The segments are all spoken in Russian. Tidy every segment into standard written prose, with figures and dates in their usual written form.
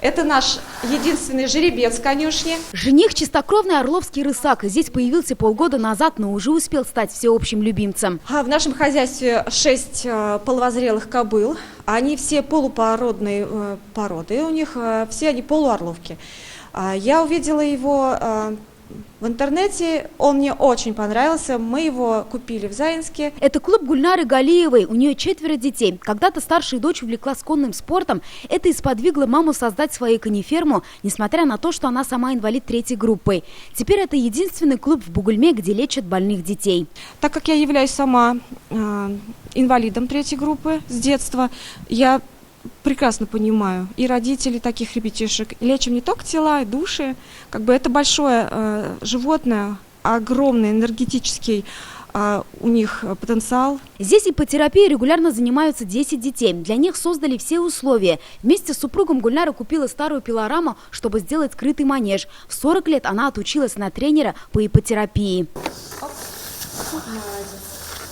Это наш единственный жеребец конюшни. Жених – чистокровный орловский рысак. Здесь появился полгода назад, но уже успел стать всеобщим любимцем. В нашем хозяйстве 6 половозрелых кобыл. Они все полупородные породы. У них все они полуорловки. Я увидела его в интернете, он мне очень понравился, мы его купили в Заинске. Это клуб Гульнары Галиевой, у нее 4 детей. Когда-то старшая дочь увлеклась конным спортом, это и сподвигло маму создать свою конеферму, несмотря на то, что она сама инвалид 3-й группы. Теперь это единственный клуб в Бугульме, где лечат больных детей. Так как я являюсь сама инвалидом 3-й группы с детства, я прекрасно понимаю и родителей таких ребятишек. Лечим не только тела, и души. Это большое животное, огромный энергетический у них потенциал. Здесь иппотерапией регулярно занимаются 10 детей. Для них создали все условия. Вместе с супругом Гульнара купила старую пилораму, чтобы сделать скрытый манеж. В 40 лет она отучилась на тренера по иппотерапии.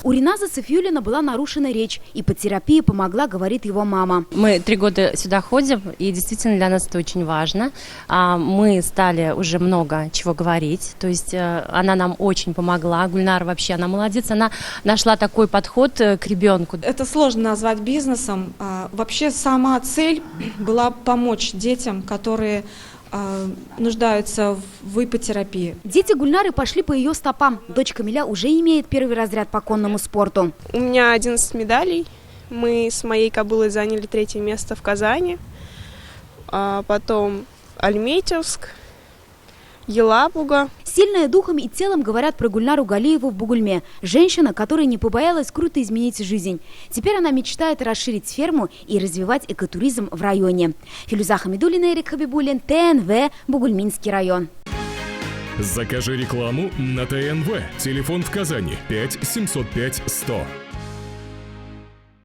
У Риназа Софиуллина была нарушена речь. Иппотерапия помогла, говорит его мама. Мы 3 года сюда ходим, и действительно для нас это очень важно. Мы стали уже много чего говорить, то есть она нам очень помогла. Гульнара вообще, она молодец, она нашла такой подход к ребенку. Это сложно назвать бизнесом. Вообще сама цель была помочь детям, которые нуждаются в иппотерапии. Дети Гульнары пошли по ее стопам. Дочь Камиля уже имеет 1-й разряд по конному спорту. У меня 11 медалей. Мы с моей кобылой заняли 3-е место в Казани. Потом Альметьевск, Елабуга. Сильная духом и телом, говорят про Гульнару Галиеву в Бугульме. Женщина, которая не побоялась круто изменить жизнь. Теперь она мечтает расширить ферму и развивать экотуризм в районе. Филюза Хамидуллина, Эрик Хабибуллин, ТНВ, Бугульминский район. Закажи рекламу на ТНВ. Телефон в Казани 5 705 100.